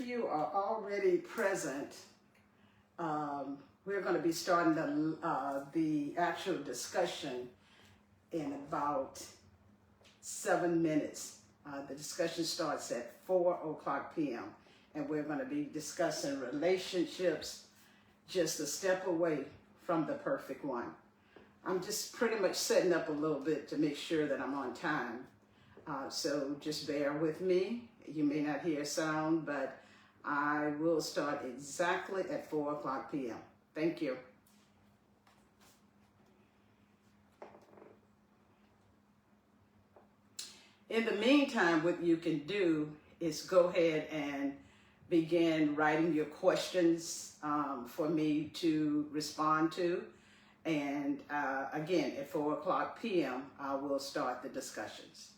if you are already present, we're going to be starting the actual discussion in about 7 minutes. The discussion starts at 4:00 p.m. and we're going to be discussing relationships just a step away from the perfect one. I'm just pretty much setting up a little bit to make sure that I'm on time. So just bear with me. You may not hear sound, but I will start exactly at 4:00 p.m. Thank you. In the meantime, what you can do is go ahead and begin writing your questions for me to respond to. And again, at 4:00 p.m., I will start the discussions.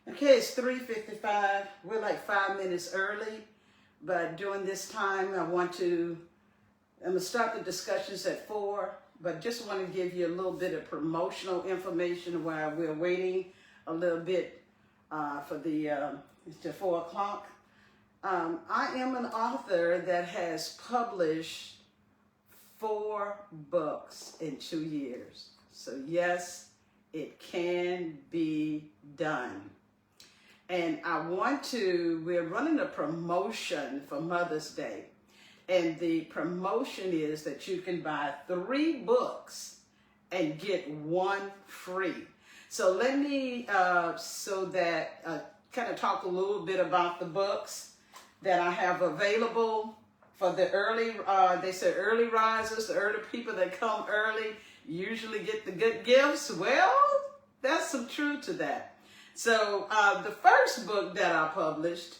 Okay, it's 3:55. We're like 5 minutes early, but during this time, I'm going to start the discussions at 4, but just want to give you a little bit of promotional information while we're waiting a little bit for the to 4:00. I am an author that has published 4 books in 2 years. So yes, it can be done. And we're running a promotion for Mother's Day. And the promotion is that you can buy 3 books and get 1 free. So let me, kind of talk a little bit about the books that I have available for the early, they say early risers, the early people that come early usually get the good gifts. Well, that's some truth to that. So the first book that I published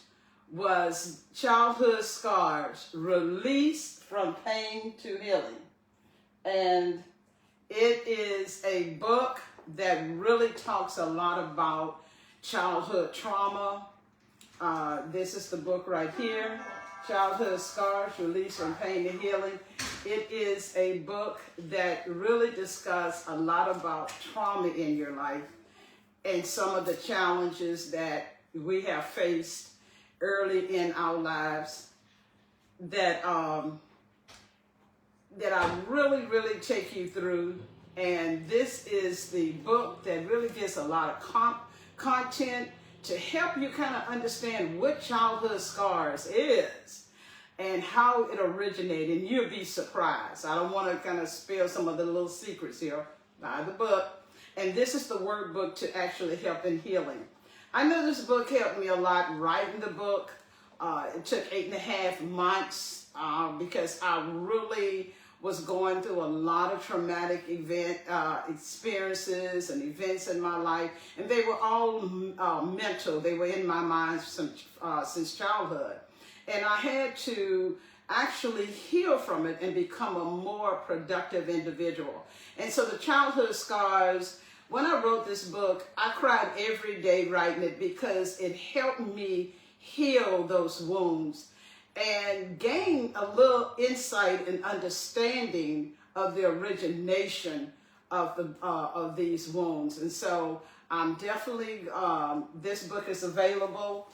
was Childhood Scars, Released from Pain to Healing. And it is a book that really talks a lot about childhood trauma. This is the book right here, Childhood Scars, Released from Pain to Healing. It is a book that really discusses a lot about trauma in your life and some of the challenges that we have faced early in our lives that I really take you through. And this is the book that really gives a lot of content to help you kind of understand what childhood scars is and how it originated. And you'll be surprised. I don't want to kind of spill some of the little secrets here. Buy the book. And this is the workbook to actually help in healing. I know this book helped me a lot writing the book. It took 8.5 months because I really was going through a lot of traumatic experiences and events in my life. And they were all mental. They were in my mind since childhood. And I had to actually heal from it and become a more productive individual. And so the childhood scars, when I wrote this book, I cried every day writing it because it helped me heal those wounds and gain a little insight and understanding of the origination of these wounds. And so definitely this book is available.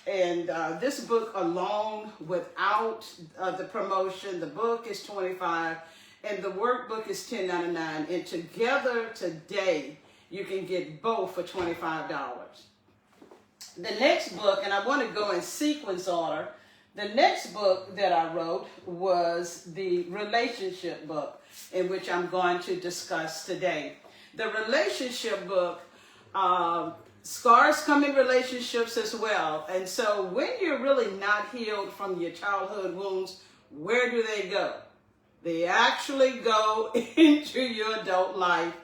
And this book alone, without the promotion, the book is $25 and the workbook is $10.99. And together today, you can get both for $25. The next book, and I want to go in sequence order, the next book that I wrote was the relationship book, in which I'm going to discuss today. The relationship book, scars come in relationships as well. And so when you're really not healed from your childhood wounds, where do they go? They actually go into your adult life,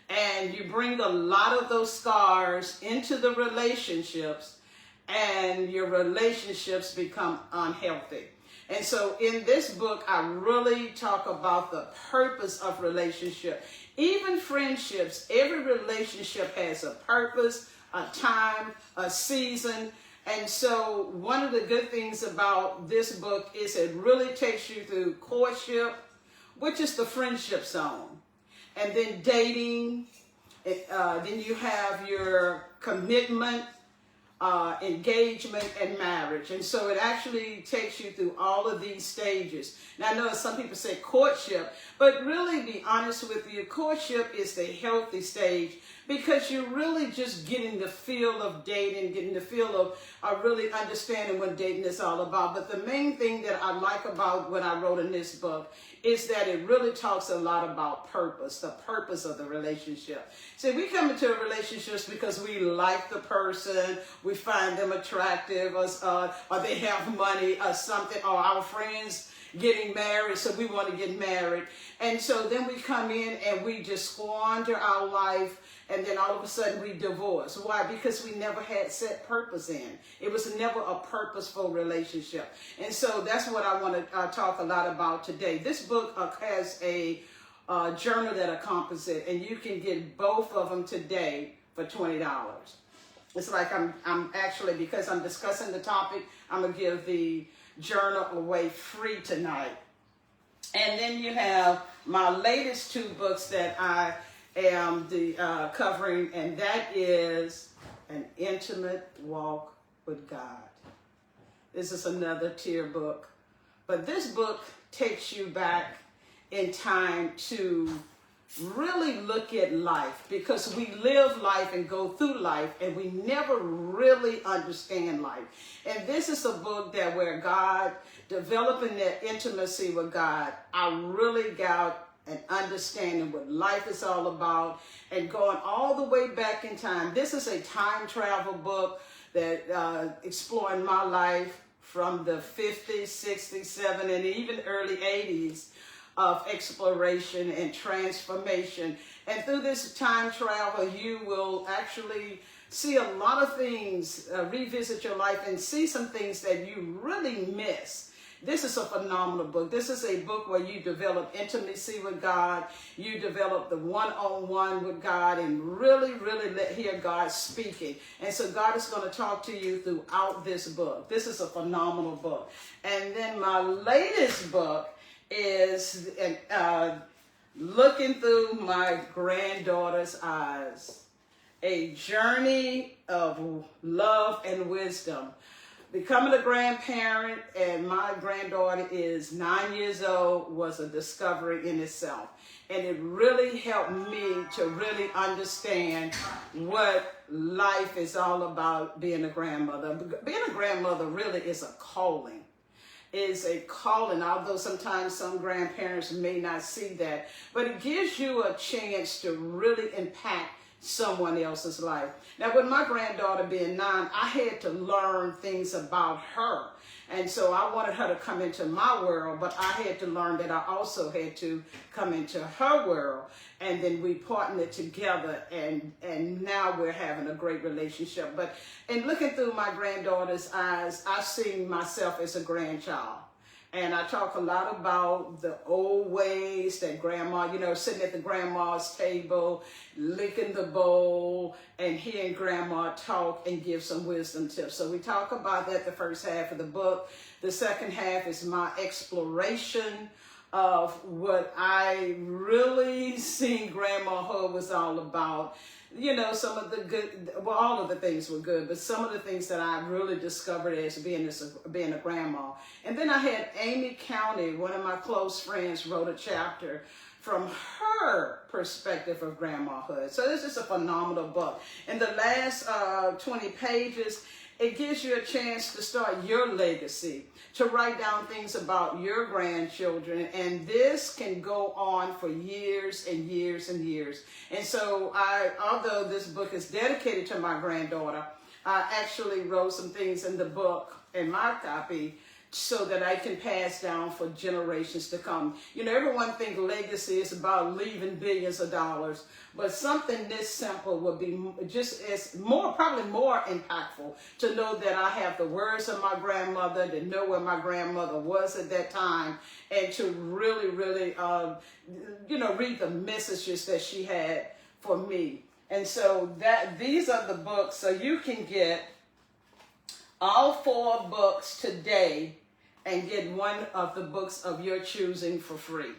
and you bring a lot of those scars into the relationships, and your relationships become unhealthy. And so in this book, I really talk about the purpose of relationship. Even friendships, every relationship has a purpose, a time, a season. And so one of the good things about this book is it really takes you through courtship, which is the friendship zone, and then dating, then you have your commitment, engagement, and marriage. And so it actually takes you through all of these stages. Now I know some people say courtship, but really, be honest with you, courtship is the healthy stage, because you're really just getting the feel of dating, getting the feel of really understanding what dating is all about. But the main thing that I like about what I wrote in this book is that it really talks a lot about purpose, the purpose of the relationship. See, we come into relationships because we like the person, we find them attractive, or they have money or something, or our friends getting married, so we want to get married. And so then we come in and we just squander our life, and then all of a sudden we divorce. Why? Because we never had set purpose in. It was never a purposeful relationship. And so that's what I want to talk a lot about today. This book has a journal that accompanies it, and you can get both of them today for $20. It's like I'm actually, because I'm discussing the topic, I'm going to give the journal away free tonight. And then you have my latest two books that I am covering, and that is An Intimate Walk with God. This is another tier book, but this book takes you back in time to really look at life, because we live life and go through life and we never really understand life. And this is a book that where God, developing that intimacy with God, I really got an understanding what life is all about, and going all the way back in time. This is a time travel book that exploring my life from the 50s, 60s, 70s, and even early 80s of exploration and transformation. And through this time travel, you will actually see a lot of things, revisit your life and see some things that you really miss. This is a phenomenal book. This is a book where you develop intimacy with God. You develop the one-on-one with God, and really, really hear God speaking. And so God is going to talk to you throughout this book. This is a phenomenal book. And then my latest book is Looking Through My Granddaughter's Eyes, a journey of love and wisdom. Becoming a grandparent, and my granddaughter is 9 years old, was a discovery in itself. And it really helped me to really understand what life is all about, being a grandmother. Being a grandmother really is a calling. Is a calling, although sometimes some grandparents may not see that. But it gives you a chance to really impact someone else's life. Now, with my granddaughter being 9, I had to learn things about her. And so I wanted her to come into my world, but I had to learn that I also had to come into her world. And then we partnered together, and now we're having a great relationship. But in looking through my granddaughter's eyes, I see myself as a grandchild. And I talk a lot about the old ways that grandma, sitting at the grandma's table, licking the bowl, and hearing grandma talk and give some wisdom tips. So we talk about that the first half of the book. The second half is my exploration of what I really seen Grandma Hood was all about. Some of the good, well, all of the things were good, but some of the things that I really discovered as being a grandma. And then I had Amy County, one of my close friends, wrote a chapter from her perspective of Grandma Hood. So this is a phenomenal book. In the last 20 pages, it gives you a chance to start your legacy, to write down things about your grandchildren, and this can go on for years and years and years. And so although this book is dedicated to my granddaughter, I actually wrote some things in the book, in my copy, so that I can pass down for generations to come. Everyone thinks legacy is about leaving billions of dollars, but something this simple would be probably more impactful to know that I have the words of my grandmother, to know where my grandmother was at that time, and to really, really, read the messages that she had for me. And so these are the books, so you can get all 4 books today and get one of the books of your choosing for free.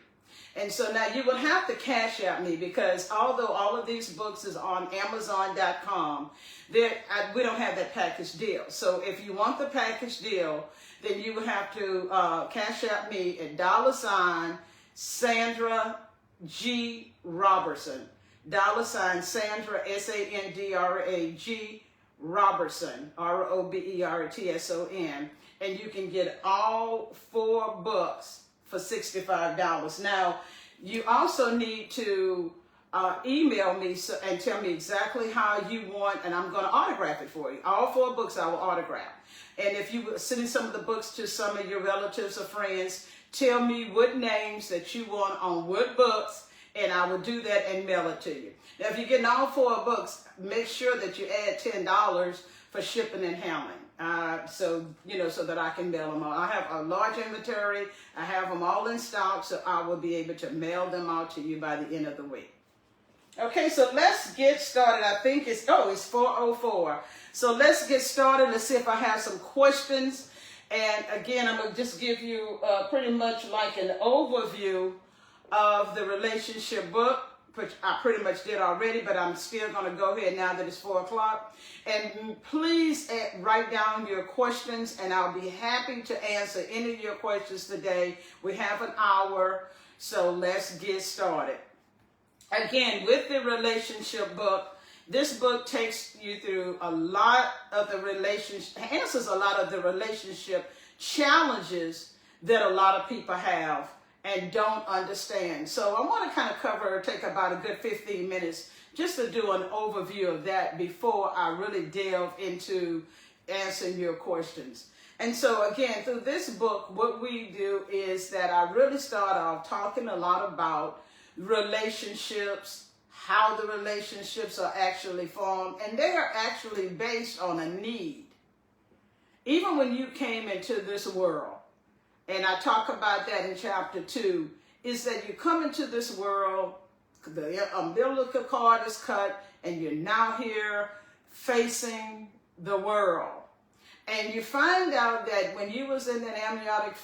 And so now you will have to cash out me, because although all of these books is on Amazon.com, we don't have that package deal. So if you want the package deal, then you will have to cash out me at $Sandra G. Robertson. $Sandra, SANDRA Robertson, ROBERTSON, and you can get all 4 books for $65. Now, you also need to email me and tell me exactly how you want, and I'm going to autograph it for you. All 4 books I will autograph. And if you send some of the books to some of your relatives or friends, tell me what names that you want on what books, and I will do that and mail it to you. Now, if you're getting all 4 books, make sure that you add $10 for shipping and handling. So that I can mail them all. I have a large inventory. I have them all in stock, so I will be able to mail them out to you by the end of the week. Okay, so let's get started. I think it's 4:04. So let's get started. Let's see if I have some questions. And again, I'm going to just give you pretty much like an overview of the relationship book, which I pretty much did already, but I'm still going to go ahead now that it's 4 o'clock. And please write down your questions, and I'll be happy to answer any of your questions today. We have an hour, so let's get started. Again, with the relationship book, this book takes you through a lot of the answers a lot of the relationship challenges that a lot of people have and don't understand. So I want to kind of take about a good 15 minutes just to do an overview of that before I really delve into answering your questions. And so again, through this book, what we do is that I really start off talking a lot about relationships, how the relationships are actually formed, and they are actually based on a need. Even when you came into this world, and I talk about that in chapter 2, is that you come into this world, the umbilical cord is cut, and you're now here facing the world. And you find out that when you was in that amniotic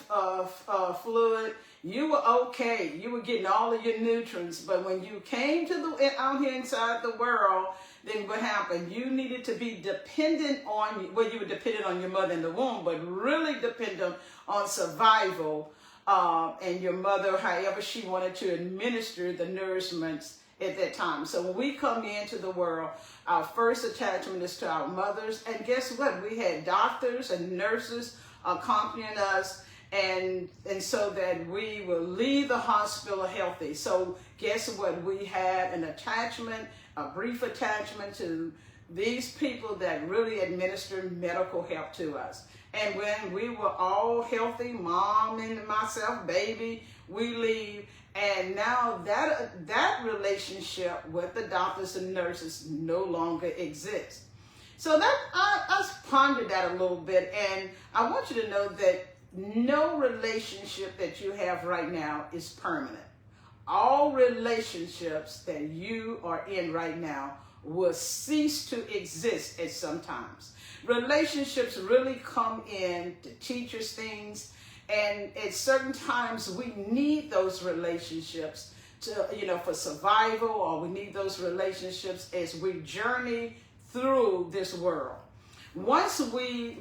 fluid, you were okay. You were getting all of your nutrients. But when you came to out here inside the world, then what happened? You needed to be dependent on, well, you were dependent on your mother in the womb, but really dependent on survival and your mother, however she wanted to administer the nourishments at that time. So when we come into the world, our first attachment is to our mothers. And guess what? We had doctors and nurses accompanying us. and so that we will leave the hospital healthy. So guess what? We had an attachment, a brief attachment to these people that really administered medical help to us. And when we were all healthy, mom and myself, baby, we leave. And now that relationship with the doctors and nurses no longer exists. So that I pondered that a little bit, and I want you to know that no relationship that you have right now is permanent. All relationships that you are in right now will cease to exist at some times. Relationships really come in to teach us things, and at certain times we need those relationships to, for survival, or we need those relationships as we journey through this world. Once we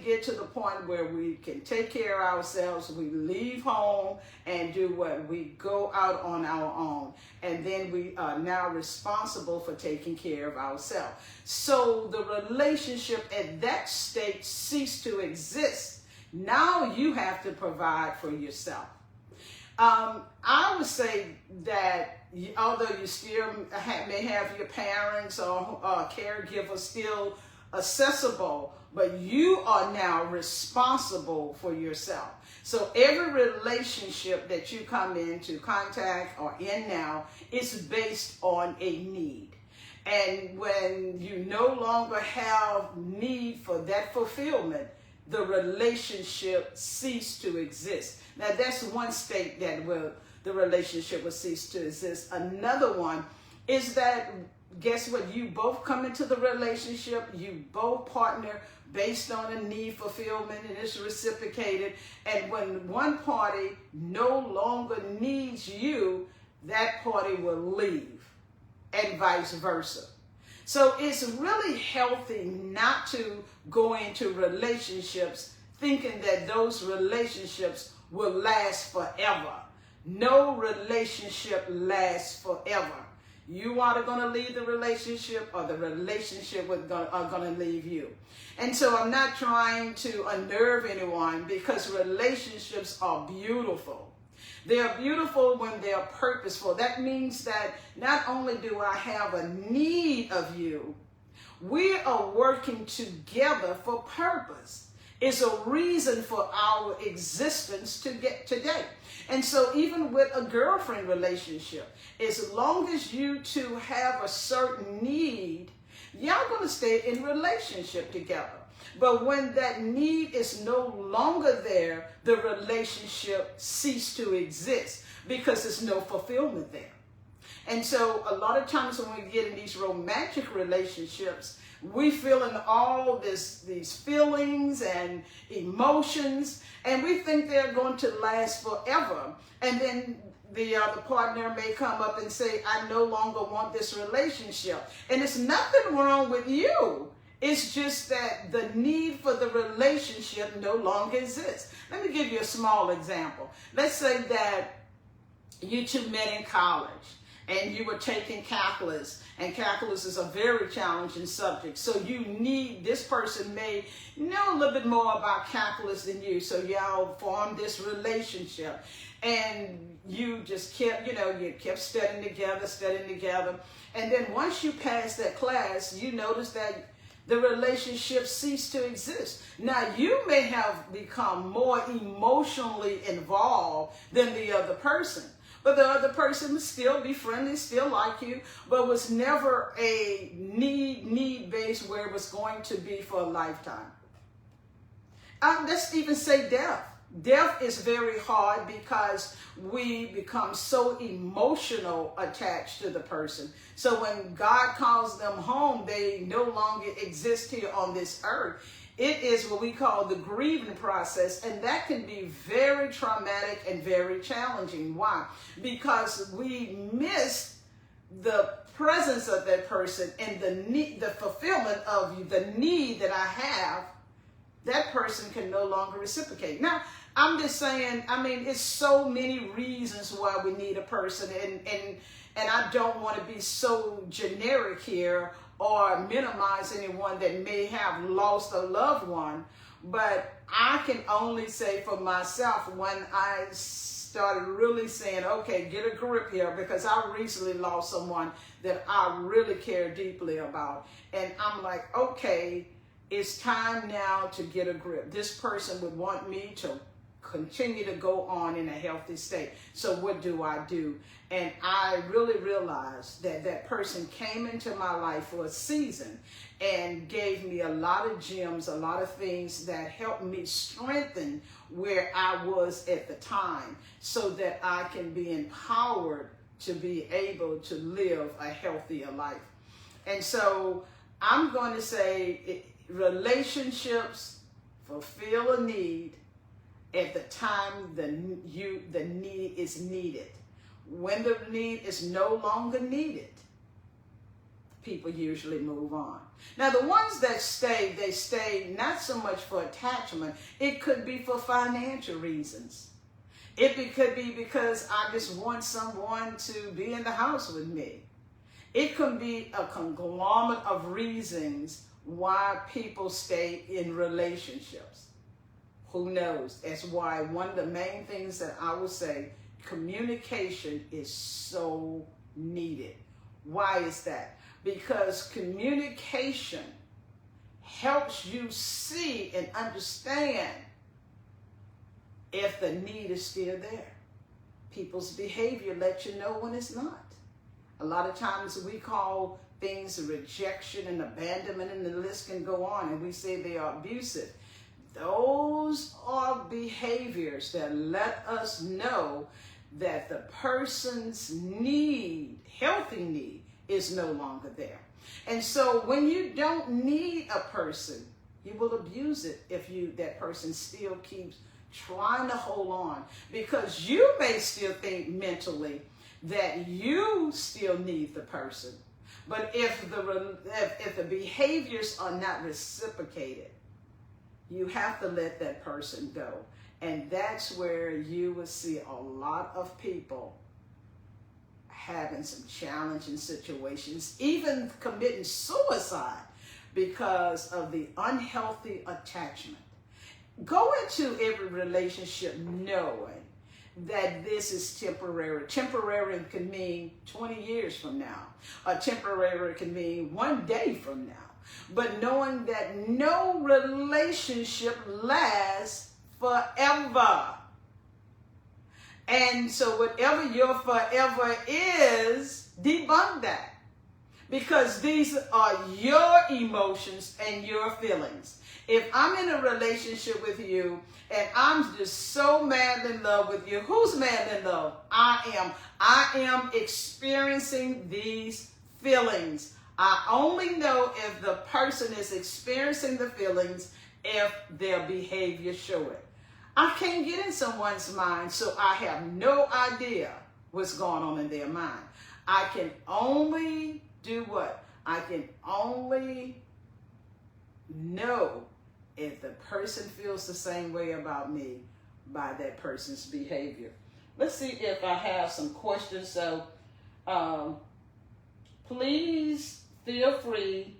get to the point where we can take care of ourselves, we leave home and do what? We go out on our own. And then we are now responsible for taking care of ourselves. So the relationship at that state ceased to exist. Now you have to provide for yourself. I would say that although you still may have your parents or caregivers still accessible, but you are now responsible for yourself. So every relationship that you come into contact or in now is based on a need. And when you no longer have need for that fulfillment, the relationship cease to exist. Now that's one state that the relationship will cease to exist. Another one is that, guess what? You both come into the relationship, you both partner based on a need fulfillment, and it's reciprocated. And when one party no longer needs you, that party will leave, and vice versa. So it's really healthy not to go into relationships thinking that those relationships will last forever. No relationship lasts forever. You are going to leave the relationship, or the relationship are going to leave you. And so I'm not trying to unnerve anyone, because relationships are beautiful. They're beautiful when they're purposeful. That means that not only do I have a need of you, we are working together for purpose. It's a reason for our existence to get today. And so even with a girlfriend relationship, as long as you two have a certain need, y'all going to stay in relationship together. But when that need is no longer there, the relationship ceases to exist, because there's no fulfillment there. And so a lot of times when we get in these romantic relationships, we feel in all these feelings and emotions, and we think they're going to last forever. And then the partner may come up and say, I no longer want this relationship. And it's nothing wrong with you. It's just that the need for the relationship no longer exists. Let me give you a small example. Let's say that you two met in college and you were taking calculus, and calculus is a very challenging subject. So you need, this person may know a little bit more about calculus than you, so y'all form this relationship. And you just kept, you kept studying together. And then once you pass that class, you notice that the relationship ceased to exist. Now, you may have become more emotionally involved than the other person, but the other person would still be friendly, still like you, but was never a need-based where it was going to be for a lifetime. Let's even say death. Death is very hard because we become so emotional attached to the person. So when God calls them home, they no longer exist here on this earth. It is what we call the grieving process, and that can be very traumatic and very challenging. Why? Because we miss the presence of that person and the fulfillment of the need that I have. That person can no longer reciprocate. Now, I'm just saying, it's so many reasons why we need a person, and I don't want to be so generic here or minimize anyone that may have lost a loved one, but I can only say for myself, when I started really saying, okay, get a grip here, because I recently lost someone that I really care deeply about. And I'm like, okay, it's time now to get a grip. This person would want me to continue to go on in a healthy state. So what do? And I really realized that that person came into my life for a season and gave me a lot of gems, a lot of things that helped me strengthen where I was at the time, so that I can be empowered to be able to live a healthier life. And so I'm going to say relationships fulfill a need at the time the need is needed. When the need is no longer needed, people usually move on. Now, the ones that stay, they stay not so much for attachment. It could be for financial reasons. It could be because I just want someone to be in the house with me. It could be a conglomerate of reasons why people stay in relationships. Who knows? That's why one of the main things that I would say, communication is so needed. Why is that? Because communication helps you see and understand if the need is still there. People's behavior lets you know when it's not. A lot of times we call things rejection and abandonment, and the list can go on, and we say they are abusive. Those are behaviors that let us know that the person's need, healthy need, is no longer there. And so when you don't need a person, you will abuse it if that person still keeps trying to hold on, because you may still think mentally that you still need the person. But if the behaviors are not reciprocated, you have to let that person go. And that's where you will see a lot of people having some challenging situations, even committing suicide because of the unhealthy attachment. Go into every relationship knowing that this is temporary. Temporary can mean 20 years from now. Or temporary can mean one day from now. But knowing that no relationship lasts forever. And so whatever your forever is, debunk that. Because these are your emotions and your feelings. If I'm in a relationship with you and I'm just so madly in love with you, who's madly in love? I am. I am experiencing these feelings. I only know if the person is experiencing the feelings if their behavior show it. I can't get in someone's mind, so I have no idea what's going on in their mind. I can only do what? I can only know if the person feels the same way about me by that person's behavior. Let's see if I have some questions. So please feel free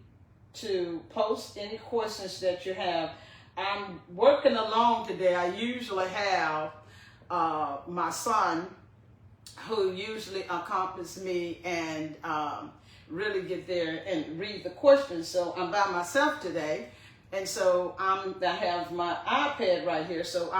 to post any questions that you have. I'm working alone today. I usually have my son, who usually accompanies me and really get there and read the questions. So I'm by myself today. And so I have my iPad right here. So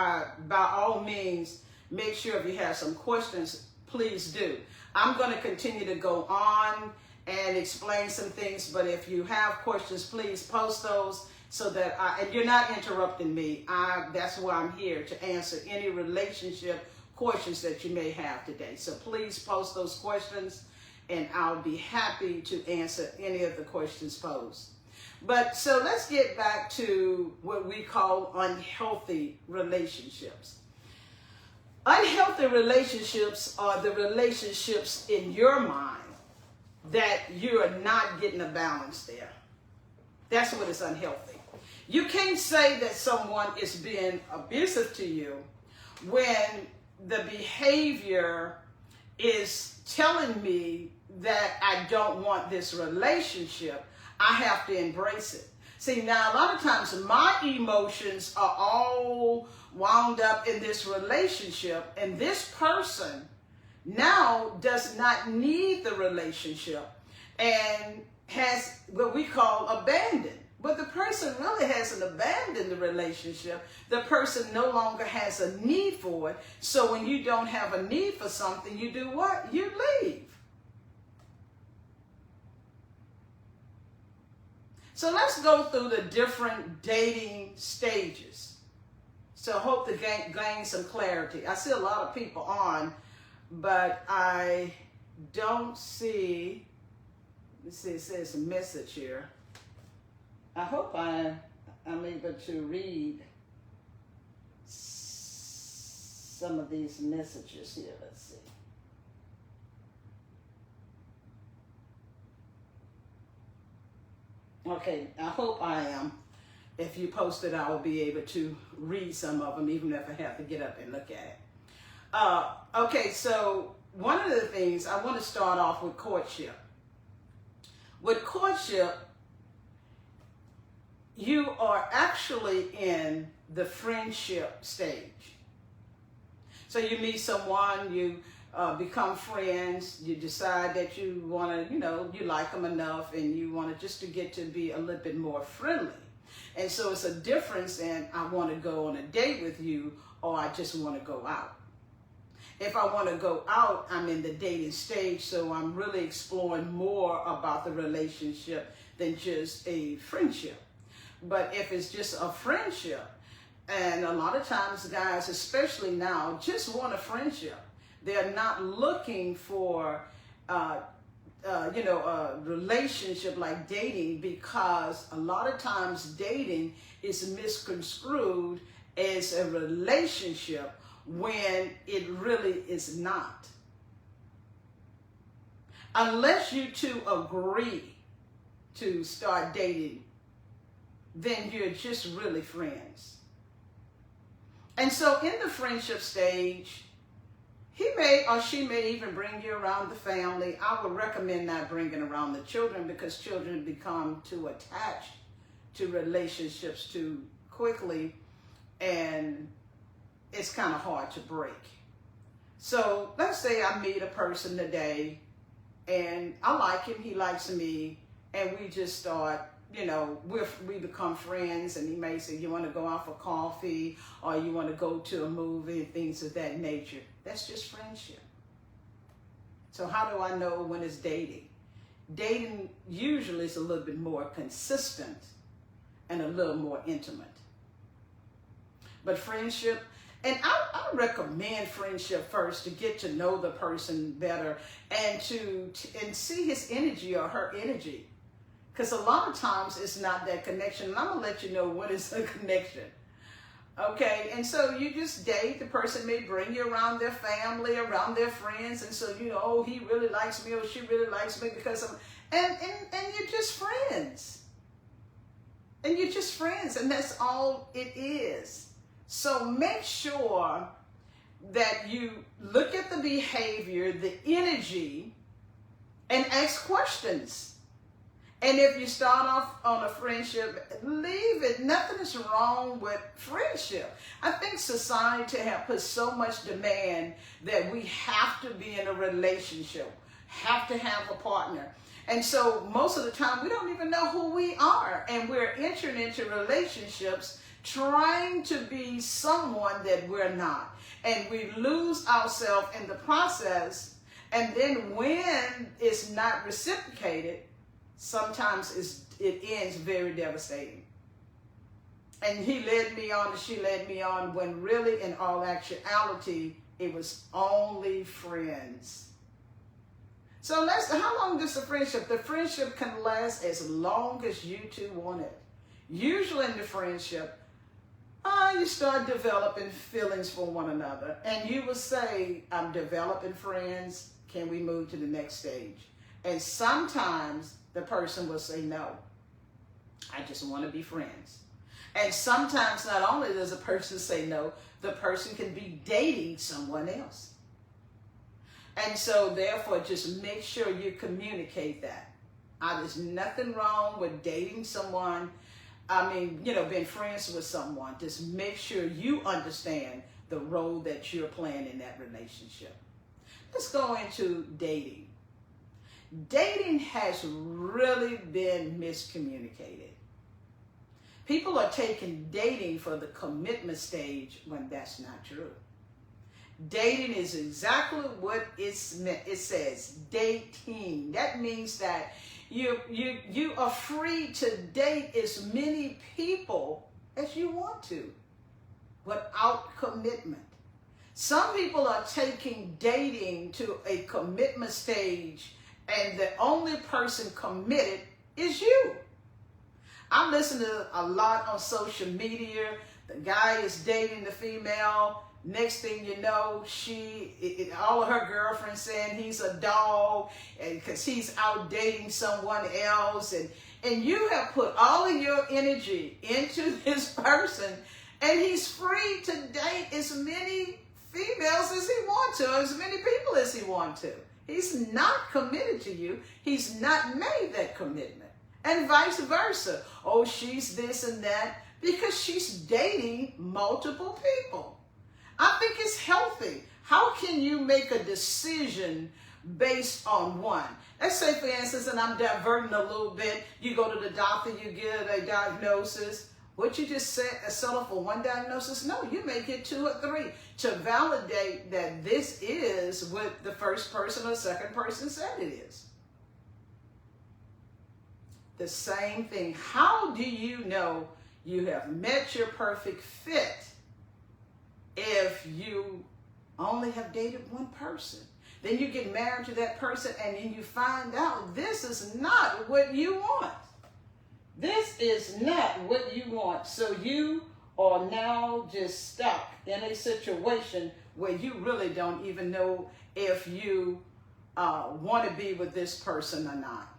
by all means, make sure if you have some questions, please do. I'm going to continue to go on and explain some things. But if you have questions, please post those so that and you're not interrupting me. That's why I'm here, to answer any relationship questions that you may have today. So please post those questions and I'll be happy to answer any of the questions posed. But so let's get back to what we call unhealthy relationships. Unhealthy relationships are the relationships in your mind that you are not getting a balance there. That's what is unhealthy. You can't say that someone is being abusive to you when the behavior is telling me that I don't want this relationship. I have to embrace it. See, now a lot of times my emotions are all wound up in this relationship, and this person now does not need the relationship and has what we call abandoned. But the person really hasn't abandoned the relationship. The person no longer has a need for it. So when you don't have a need for something, you do what? You leave. So let's go through the different dating stages. So I hope to gain some clarity. I see a lot of people on, but I don't see, let's see, it says a message here. I hope I'm able to read some of these messages here. Let's see. Okay, I hope I am. If you post it, I will be able to read some of them, even if I have to get up and look at it. Okay, so one of the things, I want to start off with courtship. With courtship, you are actually in the friendship stage. So you meet someone, you become friends, you decide that you want to, you like them enough and you want to just to get to be a little bit more friendly. And so it's a difference in I want to go on a date with you or I just want to go out. If I want to go out, I'm in the dating stage, so I'm really exploring more about the relationship than just a friendship. But if it's just a friendship, and a lot of times guys, especially now, just want a friendship. They're not looking for, a relationship like dating, because a lot of times dating is misconstrued as a relationship when it really is not. Unless you two agree to start dating, then you're just really friends. And so in the friendship stage, he may or she may even bring you around the family. I would recommend not bringing around the children, because children become too attached to relationships too quickly, and it's kind of hard to break. So let's say I meet a person today and I like him, he likes me, and we just start, we become friends, and he may say, you want to go out for coffee or you want to go to a movie and things of that nature. That's just friendship. So how do I know when it's dating? Dating usually is a little bit more consistent and a little more intimate. But friendship, and I recommend friendship first to get to know the person better and and see his energy or her energy. Because a lot of times it's not that connection. And I'm going to let you know what is a connection. Okay, and so you just date. The person may bring you around their family, around their friends, and so oh, he really likes me or she really likes me because of, and you're just friends. And you're just friends, and that's all it is. So make sure that you look at the behavior, the energy, and ask questions. And if you start off on a friendship, leave it. Nothing is wrong with friendship. I think society has put so much demand that we have to be in a relationship, have to have a partner. And so most of the time, we don't even know who we are. And we're entering into relationships trying to be someone that we're not. And we lose ourselves in the process. And then when it's not reciprocated, sometimes it ends very devastating. And he led me on and she led me on, when really in all actuality, it was only friends. So how long is the friendship? The friendship can last as long as you two want it. Usually in the friendship, you start developing feelings for one another. And you will say, I'm developing friends. Can we move to the next stage? And sometimes the person will say, no, I just want to be friends. And sometimes not only does a person say no, the person can be dating someone else. And so therefore, just make sure you communicate that. There's nothing wrong with dating someone been friends with someone, just make sure you understand the role that you're playing in that relationship. Let's go into dating. Dating has really been miscommunicated. People are taking dating for the commitment stage when that's not true. Dating is exactly what it says, dating. That means that you are free to date as many people as you want to without commitment. Some people are taking dating to a commitment stage, and the only person committed is you. I listen to a lot on social media. The guy is dating the female. Next thing you know, all of her girlfriends saying he's a dog, and because he's out dating someone else, and you have put all of your energy into this person, and he's free to date as many females as he wants to, as many people as he wants to. He's not committed to you. He's not made that commitment, and vice versa. Oh, she's this and that because she's dating multiple people. I think it's healthy. How can you make a decision based on one? Let's say, for instance, and I'm diverting a little bit, you go to the doctor, you get a diagnosis. What you just said, settle for one diagnosis? No, you may get 2 or 3 to validate that this is what the first person or second person said it is. The same thing. How do you know you have met your perfect fit if you only have dated one person? Then you get married to that person, and then you find out this is not what you want. This is not what you want. So you are now just stuck in a situation where you really don't even know if you want to be with this person or not.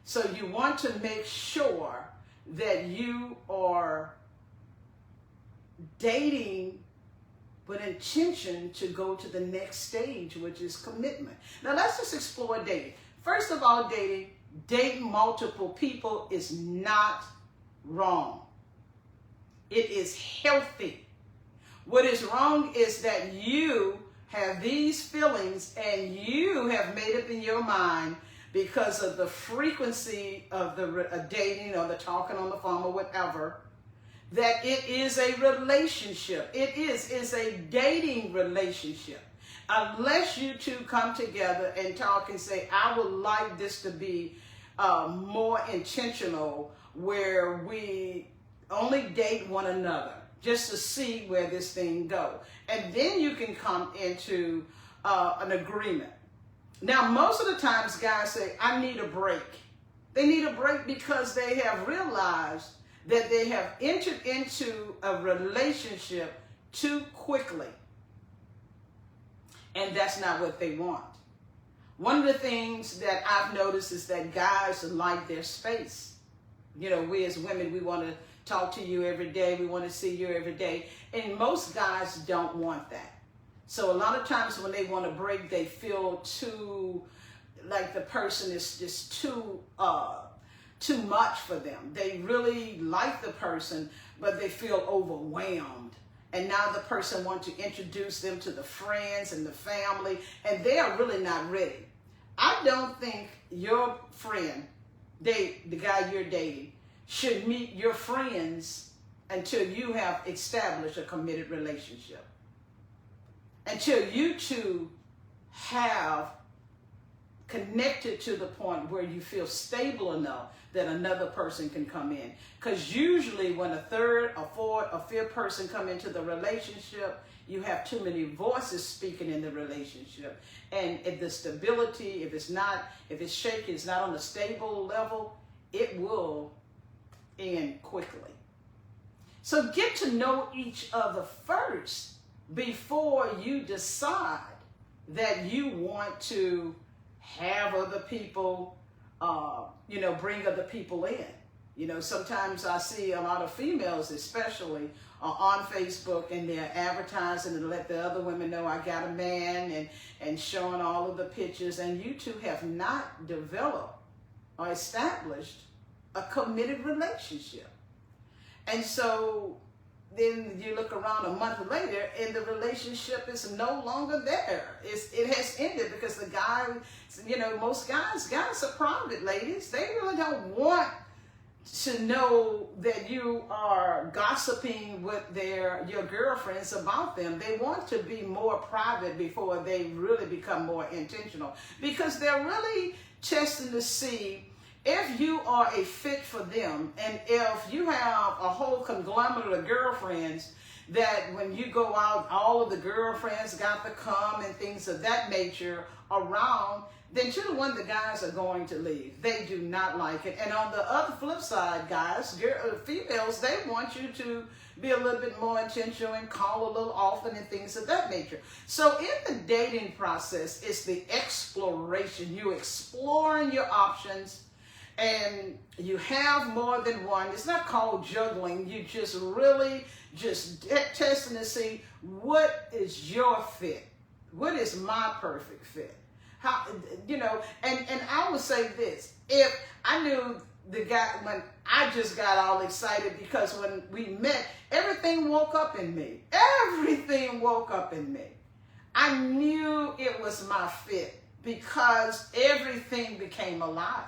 So you want to make sure that you are dating with intention to go to the next stage, which is commitment. Now let's just explore dating. First of all, dating multiple people is not wrong. It is healthy. What is wrong is that you have these feelings and you have made up in your mind because of the frequency of the dating or the talking on the phone or whatever, that it is a relationship. It is a dating relationship. Unless you two come together and talk and say, I would like this to be more intentional, where we only date one another just to see where this thing goes. And then you can come into an agreement. Now, most of the times guys say, I need a break. They need a break because they have realized that they have entered into a relationship too quickly. And that's not what they want. One of the things that I've noticed is that guys like their space. You know, we as women, we want to talk to you every day. We want to see you every day. And most guys don't want that. So a lot of times when they want to break, they feel too, like the person is just too much for them. They really like the person, but they feel overwhelmed. And now the person wants to introduce them to the friends and the family, and they are really not ready. I don't think your friend, the guy you're dating, should meet your friends until you have established a committed relationship. Until you two have connected to the point where you feel stable enough that another person can come in. Because usually when a third, a fourth, a fifth person come into the relationship, you have too many voices speaking in the relationship. And if the stability, if it's shaky, it's not on a stable level, it will end quickly. So get to know each other first before you decide that you want to have other people, bring other people in. Sometimes I see a lot of females, especially on Facebook, and they're advertising and let the other women know I got a man and showing all of the pictures. And you two have not developed or established a committed relationship. And so then you look around a month later and the relationship is no longer there. It has ended because the guy, most guys are private, ladies. They really don't want to know that you are gossiping with your girlfriends about them. They want to be more private before they really become more intentional, because they're really testing to see if you are a fit for them, and if you have a whole conglomerate of girlfriends that when you go out, all of the girlfriends got to come and things of that nature around, then you're the one the guys are going to leave. They do not like it. And on the other flip side, guys, females, they want you to be a little bit more intentional and call a little often and things of that nature. So in the dating process, it's the exploration. You exploring your options, and you have more than one. It's not called juggling. You just really testing to see what is your fit. What is my perfect fit? How, and I would say this. If I knew the guy, when I just got all excited because when we met, everything woke up in me. Everything woke up in me. I knew it was my fit because everything became alive.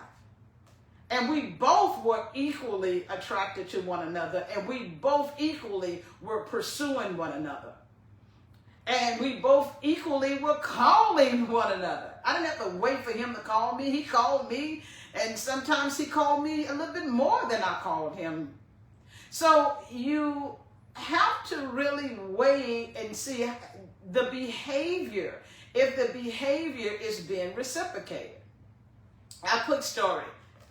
And we both were equally attracted to one another, and we both equally were pursuing one another. And we both equally were calling one another. I didn't have to wait for him to call me. He called me, and sometimes he called me a little bit more than I called him. So you have to really weigh and see the behavior, if the behavior is being reciprocated. A quick story.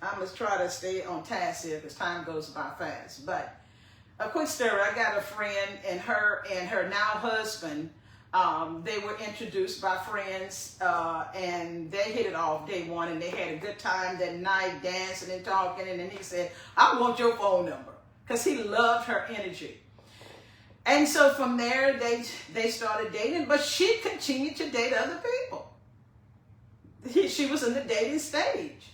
I must try to stay on task here because time goes by fast. But a quick story. I got a friend, and her now husband, they were introduced by friends, and they hit it off day one, and they had a good time that night, dancing and talking. And then he said, "I want your phone number," because he loved her energy. And so from there, they started dating, but she continued to date other people. She was in the dating stage.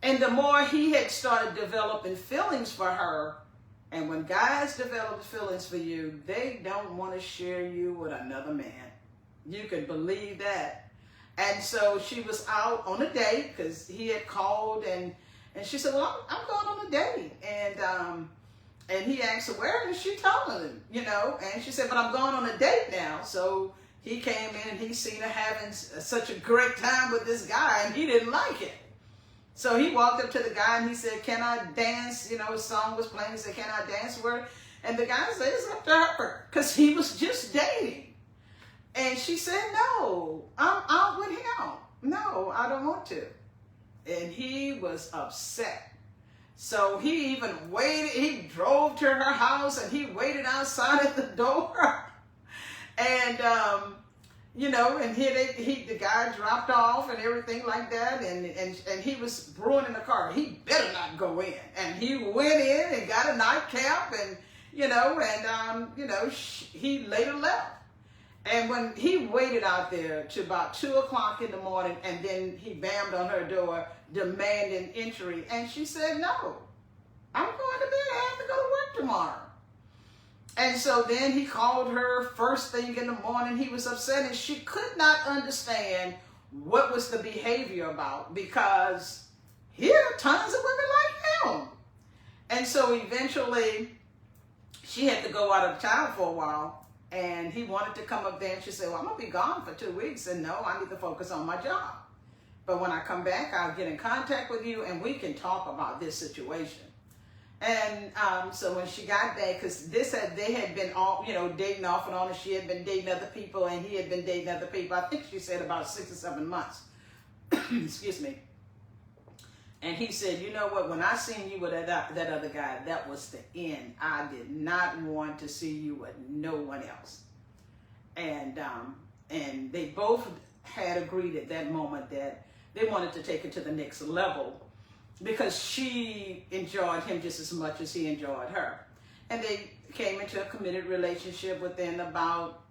And the more he had started developing feelings for her, and when guys develop feelings for you, they don't want to share you with another man. You can believe that. And so she was out on a date because he had called, and she said, "Well, I'm going on a date." And he asked her, "Where?" And she told him, and she said, "But I'm going on a date now." So he came in and he seen her having such a great time with this guy, and he didn't like it. So he walked up to the guy and he said, "Can I dance?" His song was playing. He said, "Can I dance with her?" And the guy said, "It's up to her," because he was just dating. And she said, "No, I'm out with him. No, I don't want to." And he was upset. So he even waited. He drove to her house and he waited outside at the door. And, and the guy dropped off and everything like that, and he was brewing in the car. He better not go in. And he went in and got a nightcap, and he later left. And when he waited out there to about 2:00 in the morning, and then he bammed on her door demanding entry, and she said, "No, I'm going to bed. I have to go to work tomorrow." And so then he called her first thing in the morning. He was upset, and she could not understand what was the behavior about, because here are tons of women like him. And so eventually she had to go out of town for a while, and he wanted to come up there, and she said, "Well, I'm going to be gone for 2 weeks, and no, I need to focus on my job. But when I come back, I'll get in contact with you, and we can talk about this situation." And so when she got back, because they had been all, dating off and on, and she had been dating other people, and he had been dating other people. I think she said about 6 or 7 months. Excuse me. And he said, "You know what? When I seen you with that other guy, that was the end. I did not want to see you with no one else." And they both had agreed at that moment that they wanted to take it to the next level, because she enjoyed him just as much as he enjoyed her. And they came into a committed relationship. Within about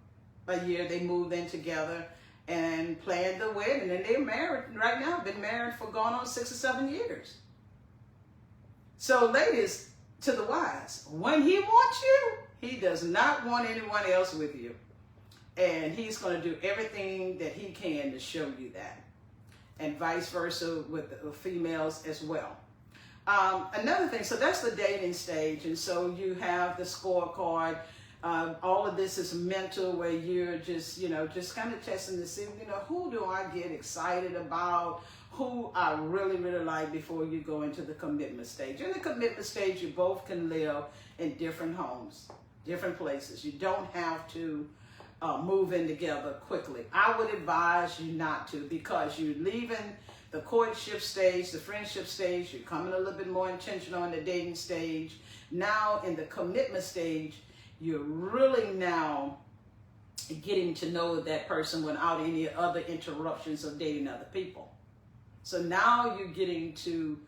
a year, they moved in together and planned the wedding. And they're married right now, been married for going on 6 or 7 years. So ladies, to the wise. When he wants you, he does not want anyone else with you. And he's going to do everything that he can to show you that. And vice versa with the females as well. Another thing, so that's the dating stage. And so you have the scorecard. All of this is mental, where you're just, just kind of testing to see, who do I get excited about, who I really, really like before you go into the commitment stage. In the commitment stage, you both can live in different homes, different places. You don't have to move in together quickly. I would advise you not to, because you're leaving the courtship stage, the friendship stage, you're coming a little bit more intentional in the dating stage. Now in the commitment stage, you're really now getting to know that person without any other interruptions of dating other people. So now you're getting to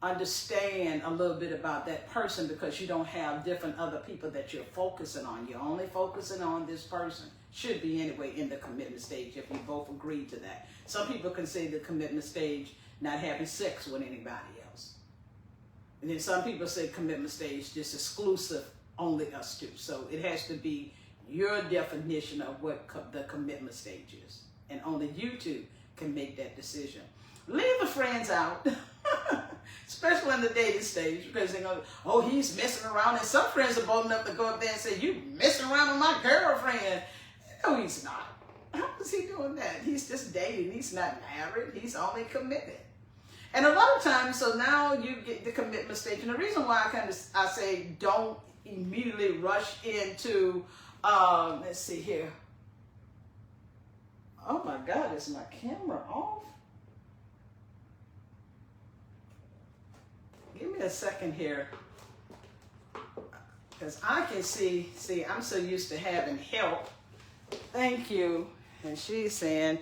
understand a little bit about that person, because you don't have different other people that you're focusing on. You're only focusing on this person. Should be anyway in the commitment stage, if you both agree to that. Some people consider the commitment stage not having sex with anybody else. And then some people say commitment stage just exclusive, only us two. So it has to be your definition of what the commitment stage is. And only you two can make that decision. Leave the friends out, especially in the dating stage, because they're going, oh, he's messing around. And some friends are bold enough to go up there and say, you messing around with my girlfriend. No, he's not. How is he doing that? He's just dating. He's not married. He's only committed. And a lot of times, so now you get the commitment stage. And the reason why I say don't immediately rush into, let's see here. Oh my God, is my camera off? Give me a second here, because I can see, I'm so used to having help. Thank you. And she's saying,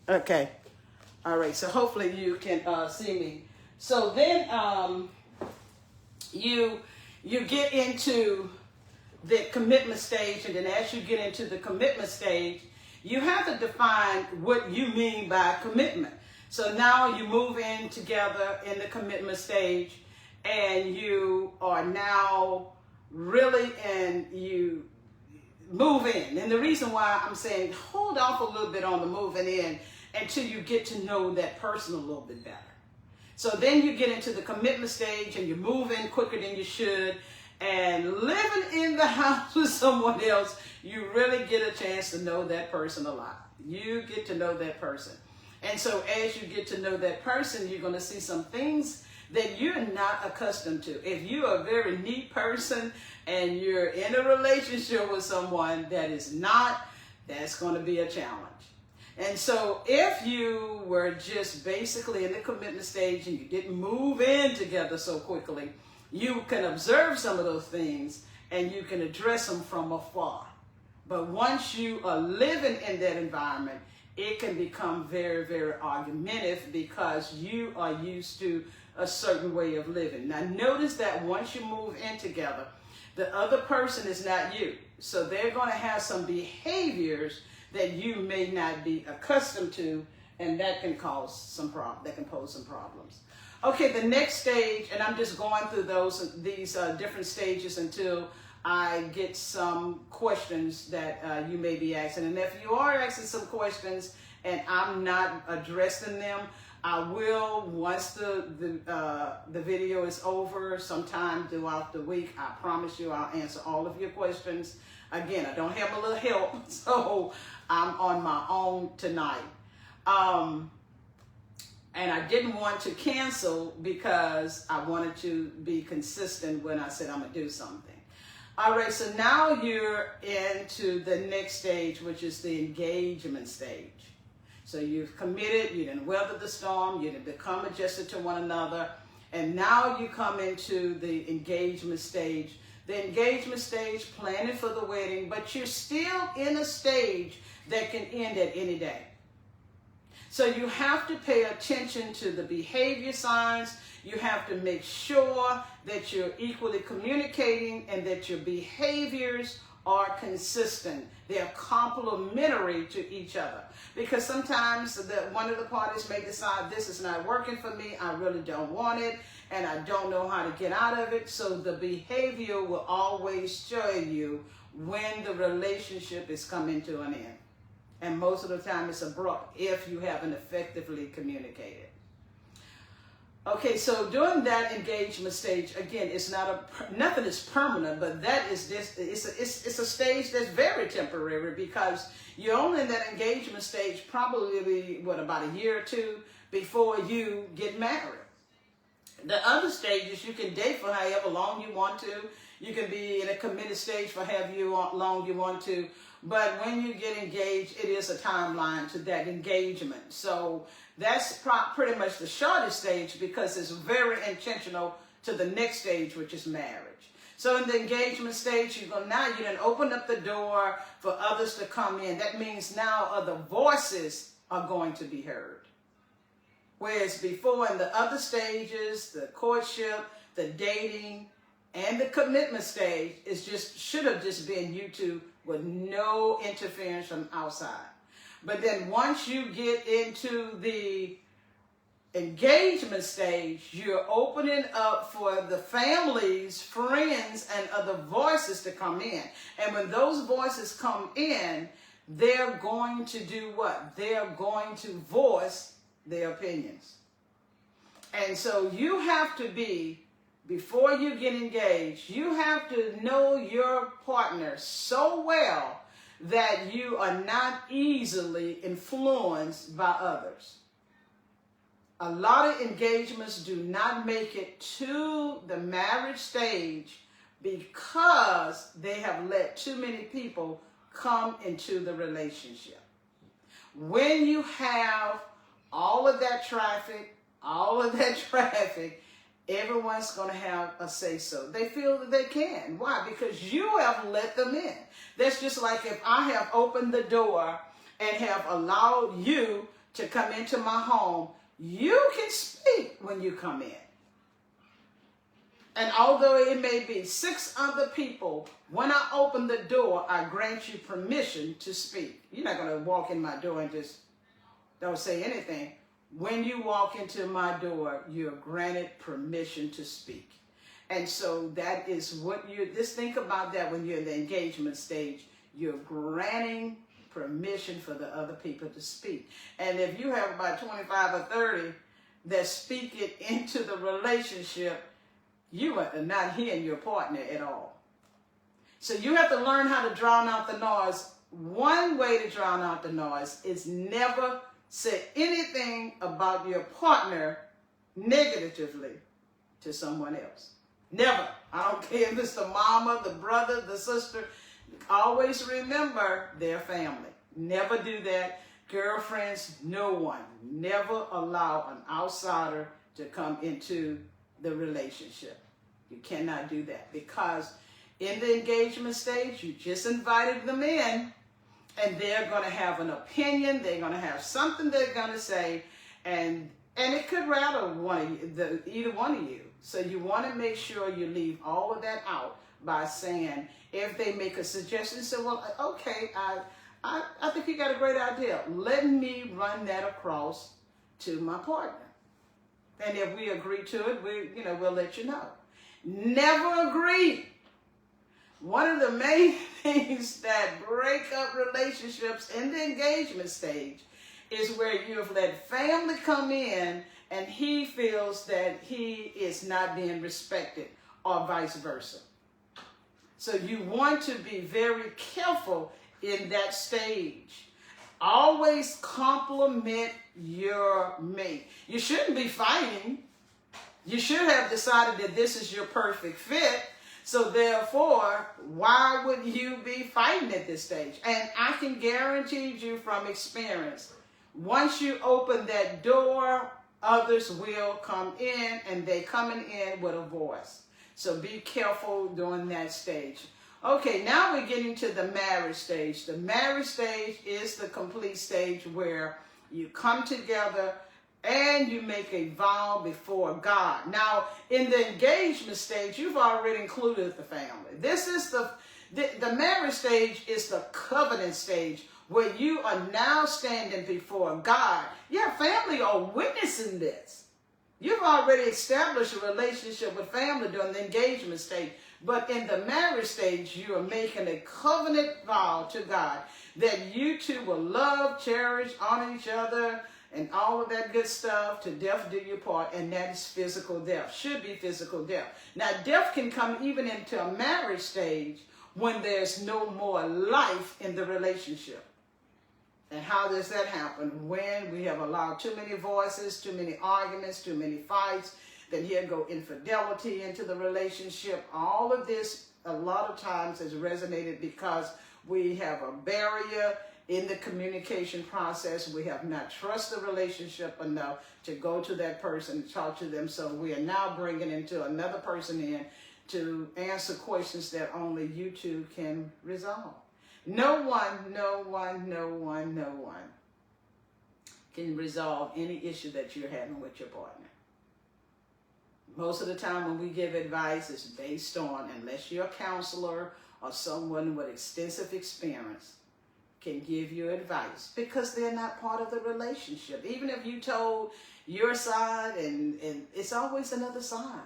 okay. All right. So hopefully you can see me. So then you get into the commitment stage, and then as you get into the commitment stage, you have to define what you mean by commitment. So now you move in together in the commitment stage, and you are now really, and you move in. And the reason why I'm saying hold off a little bit on the moving in until you get to know that person a little bit better. So then you get into the commitment stage, and you move in quicker than you should. And living in the house with someone else, you really get a chance to know that person a lot. You get to know that person. And so as you get to know that person, you're going to see some things that you're not accustomed to. If you're a very neat person and you're in a relationship with someone that is not, that's going to be a challenge. And so if you were just basically in the commitment stage and you didn't move in together so quickly, you can observe some of those things and you can address them from afar. But once you are living in that environment, it can become very, very argumentative, because you are used to a certain way of living. Now notice that once you move in together, the other person is not you. So they're going to have some behaviors that you may not be accustomed to, and that can cause some pose some problems. Okay, the next stage, and I'm just going through these different stages until I get some questions that you may be asking. And if you are asking some questions and I'm not addressing them, I will, once the video is over, sometime throughout the week, I promise you I'll answer all of your questions. Again, I don't have a little help, so I'm on my own tonight. And I didn't want to cancel because I wanted to be consistent when I said I'm going to do something. All right, so now you're into the next stage, which is the engagement stage. So you've committed, you didn't weather the storm, you didn't become adjusted to one another, and now you come into the engagement stage. The engagement stage, planning for the wedding, but you're still in a stage that can end at any day. So you have to pay attention to the behavior signs. You have to make sure that you're equally communicating and that your behaviors are consistent. They're complementary to each other. Because sometimes one of the parties may decide, this is not working for me, I really don't want it, and I don't know how to get out of it. So the behavior will always show you when the relationship is coming to an end. And most of the time it's abrupt if you haven't effectively communicated. Okay, so during that engagement stage, again, it's not nothing is permanent, but that is this. It's a stage that's very temporary, because you're only in that engagement stage probably about a year or two before you get married. The other stages, you can date for however long you want to. You can be in a committed stage for however long you want to. But when you get engaged, it is a timeline to that engagement. So that's pretty much the shortest stage, because it's very intentional to the next stage, which is marriage. So in the engagement stage, you done open up the door for others to come in. That means now other voices are going to be heard. Whereas before, in the other stages, the courtship, the dating, and the commitment stage, should have just been you two with no interference from outside. But then once you get into the engagement stage, you're opening up for the families, friends, and other voices to come in. And when those voices come in, they're going to do what? They're going to voice their opinions. And so you have to be, before you get engaged, you have to know your partner so well that you are not easily influenced by others. A lot of engagements do not make it to the marriage stage because they have let too many people come into the relationship. When you have all of that traffic, everyone's going to have a say-so. They feel that they can. Why? Because you have let them in. That's just like if I have opened the door and have allowed you to come into my home, you can speak when you come in. And although it may be 6 other people, when I open the door, I grant you permission to speak. You're not going to walk in my door and just don't say anything. When you walk into my door, you're granted permission to speak. And so that is what just think about that when you're in the engagement stage. You're granting permission for the other people to speak. And if you have about 25 or 30 that speak it into the relationship, you are not hearing your partner at all. So you have to learn how to drown out the noise. One way to drown out the noise is never say anything about your partner negatively to someone else. Never. I don't care if it's the mama, the brother, the sister. Always remember their family. Never do that. Girlfriends, no one. Never allow an outsider to come into the relationship. You cannot do that, because in the engagement stage, you just invited them in, and they're going to have an opinion. They're going to have something they're going to say, and it could rattle either one of you. So you want to make sure you leave all of that out by saying, if they make a suggestion, say, well, okay, I think you got a great idea. Let me run that across to my partner. And if we agree to it, we'll let you know. Never agree. One of the main things that break up relationships in the engagement stage is where you have let family come in and he feels that he is not being respected, or vice versa. So you want to be very careful in that stage. Always compliment your mate. You shouldn't be fighting. You should have decided that this is your perfect fit. So therefore, why would you be fighting at this stage? And I can guarantee you from experience, once you open that door, others will come in, and they coming in with a voice. So be careful during that stage. Okay, now we're getting to the marriage stage. The marriage stage is the complete stage where you come together and you make a vow before God. Now, in the engagement stage, you've already included the family. This is The marriage stage is the covenant stage where you are now standing before God. Your family are witnessing this. You've already established a relationship with family during the engagement stage. But in the marriage stage, you are making a covenant vow to God that you two will love, cherish, honor each other, and all of that good stuff, to death do your part, and that is physical death. Should be physical death. Now, death can come even into a marriage stage when there's no more life in the relationship. And how does that happen? When we have allowed too many voices, too many arguments, too many fights, then here go infidelity into the relationship. All of this, a lot of times, has resonated because we have a barrier in the communication process. We have not trusted the relationship enough to go to that person and talk to them. So we are now bringing into another person in to answer questions that only you two can resolve. No one can resolve any issue that you're having with your partner. Most of the time when we give advice, it's based on, unless you're a counselor or someone with extensive experience can give you advice, because they're not part of the relationship. Even if you told your side, and it's always another side.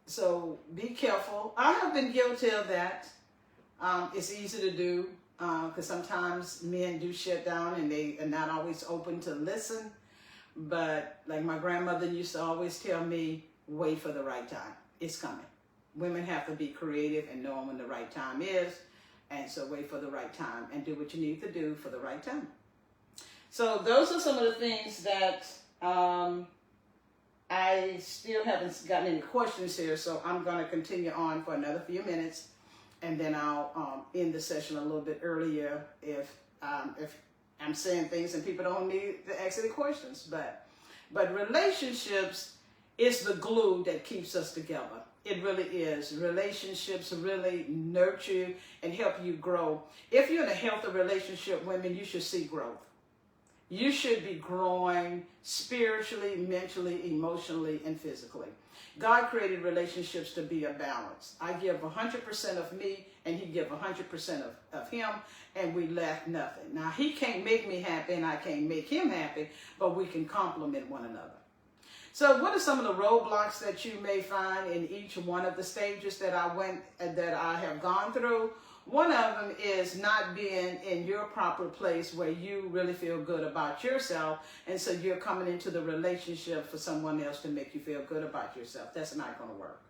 So be careful. I have been guilty of that. It's easy to do because sometimes men do shut down and they are not always open to listen. But like my grandmother used to always tell me, wait for the right time. It's coming. Women have to be creative and know when the right time is. And so wait for the right time and do what you need to do for the right time. So those are some of the things that I still haven't gotten any questions here. So I'm going to continue on for another few minutes. And then I'll end the session a little bit earlier if I'm saying things and people don't need to ask any questions. But relationships is the glue that keeps us together. It really is. Relationships really nurture you and help you grow. If you're in a healthy relationship, women, you should see growth. You should be growing spiritually, mentally, emotionally, and physically. God created relationships to be a balance. I give 100% of me, and he give 100% of him, and we lack nothing. Now, he can't make me happy, and I can't make him happy, but we can complement one another. So what are some of the roadblocks that you may find in each one of the stages that I have gone through? One of them is not being in your proper place where you really feel good about yourself, and so you're coming into the relationship for someone else to make you feel good about yourself. That's not going to work.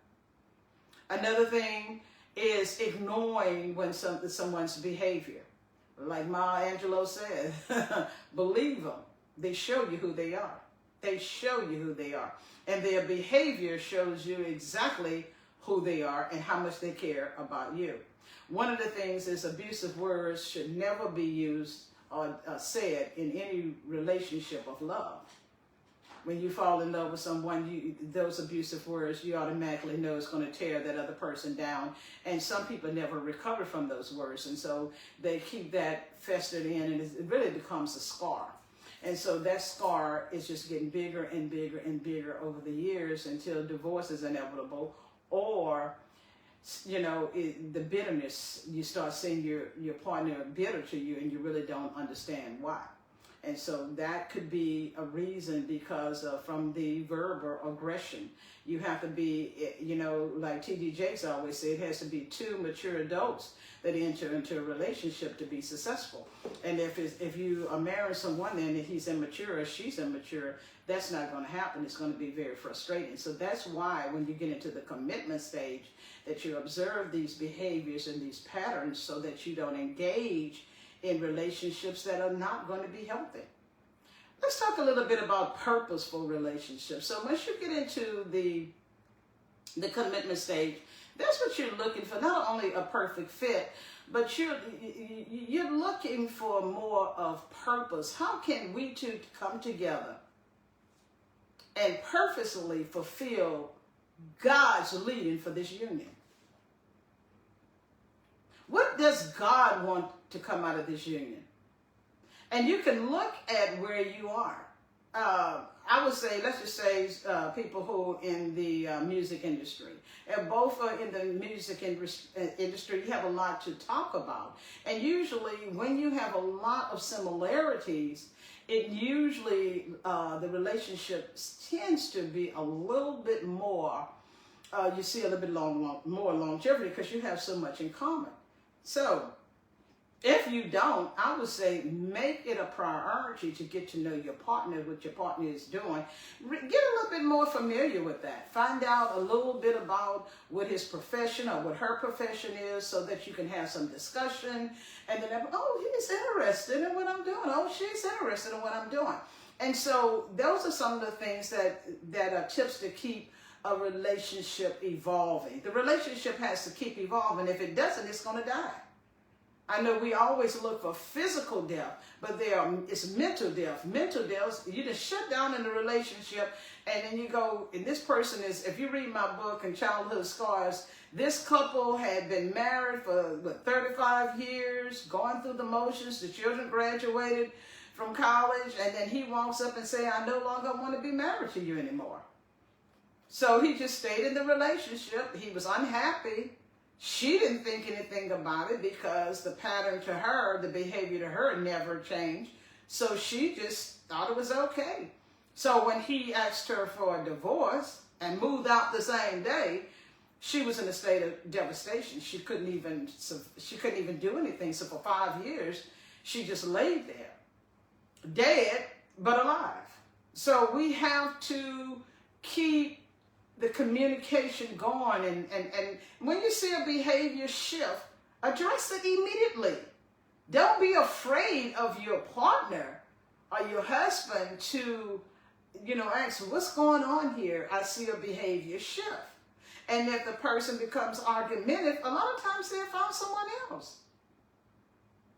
Another thing is ignoring when someone's behavior. Like Maya Angelou said, believe them. They show you who they are. They show you who they are. And their behavior shows you exactly who they are and how much they care about you. One of the things is abusive words should never be used or said in any relationship of love. When you fall in love with someone, those abusive words, you automatically know it's going to tear that other person down. And some people never recover from those words. And so they keep that festered in, and it really becomes a scar. And so that scar is just getting bigger and bigger and bigger over the years until divorce is inevitable, or, you know, the bitterness, you start seeing your partner bitter to you and you really don't understand why. And so that could be a reason because from the verbal aggression. You have to be, you know, like T.D. Jakes always said, it has to be two mature adults that enter into a relationship to be successful. And if you are marrying someone and he's immature or she's immature, that's not going to happen. It's going to be very frustrating. So that's why when you get into the commitment stage, that you observe these behaviors and these patterns so that you don't engage in relationships that are not going to be healthy. Let's talk a little bit about purposeful relationships. So once you get into the commitment stage, that's what you're looking for. Not only a perfect fit, but you're looking for more of purpose. How can we two come together and purposely fulfill God's leading for this union? What does God want to come out of this union? And you can look at where you are. I would say, let's just say people who in the music industry. And both are in the music industry, you have a lot to talk about. And usually when you have a lot of similarities, it usually, the relationship tends to be a little bit more, you see a little bit more longevity because you have so much in common. So if you don't, I would say make it a priority to get to know your partner, what your partner is doing. Get a little bit more familiar with that. Find out a little bit about what his profession or what her profession is so that you can have some discussion. And then, oh, he's interested in what I'm doing. Oh, she's interested in what I'm doing. And so those are some of the things that are tips to keep a relationship evolving. The relationship has to keep evolving. If it doesn't, it's going to die. I know we always look for physical death, but it's mental death. Mental death, you just shut down in the relationship, and then you go, and this person is, if you read my book, and Childhood Scars, this couple had been married for, 35 years, going through the motions, the children graduated from college, and then he walks up and says, I no longer want to be married to you anymore. So he just stayed in the relationship. He was unhappy. She didn't think anything about it because the pattern to her, the behavior to her never changed. So she just thought it was okay. So when he asked her for a divorce and moved out the same day, she was in a state of devastation. She couldn't even do anything. So for 5 years, she just laid there, dead but alive. So we have to keep the communication going, and when you see a behavior shift, address it immediately. Don't be afraid of your partner or your husband to, ask, what's going on here? I see a behavior shift. And if the person becomes argumentative, a lot of times they'll find someone else.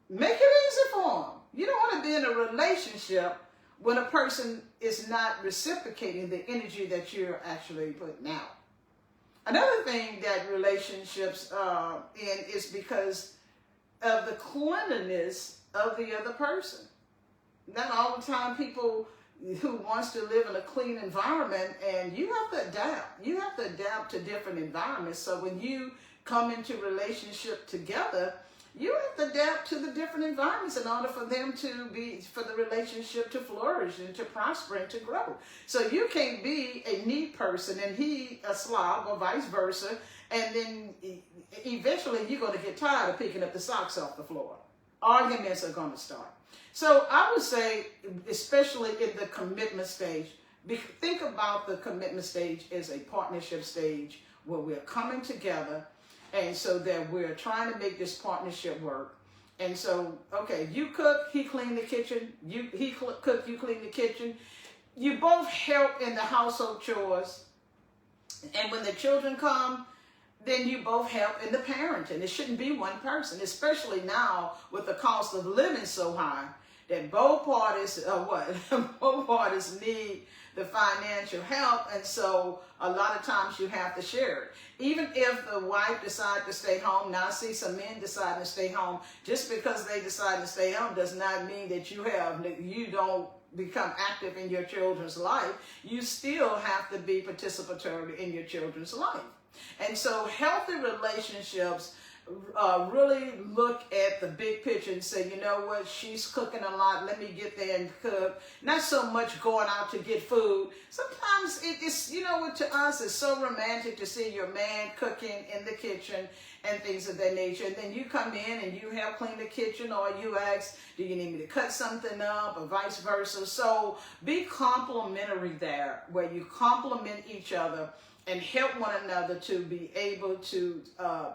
Make it easy for them. You don't want to be in a relationship when a person is not reciprocating the energy that you're actually putting out. Another thing that relationships in is because of the cleanliness of the other person. Not all the time people who wants to live in a clean environment, and you have to adapt. You have to adapt to different environments. So when you come into relationship together, you have to adapt to the different environments in order for the relationship to flourish and to prosper and to grow. So you can't be a neat person and he a slob or vice versa, and then eventually you're going to get tired of picking up the socks off the floor. Arguments are going to start. So I would say, especially in the commitment stage, think about the commitment stage as a partnership stage where we're coming together. And so that we're trying to make this partnership work. And so, okay, you cook, he clean the kitchen. He cook, you clean the kitchen. You both help in the household chores. And when the children come, then you both help in the parenting. It shouldn't be one person, especially now with the cost of living so high that both parties both parties need the financial help, and so a lot of times you have to share it. Even if the wife decides to stay home, now I see some men deciding to stay home. Just because they decide to stay home does not mean that you don't become active in your children's life. You still have to be participatory in your children's life. And so healthy relationships really look at the big picture and say, you know what, she's cooking a lot, let me get there and cook. Not so much going out to get food. Sometimes it's, to us, it's so romantic to see your man cooking in the kitchen and things of that nature. And then you come in and you help clean the kitchen, or you ask, do you need me to cut something up, or vice versa. So be complimentary there, where you compliment each other and help one another to be able to,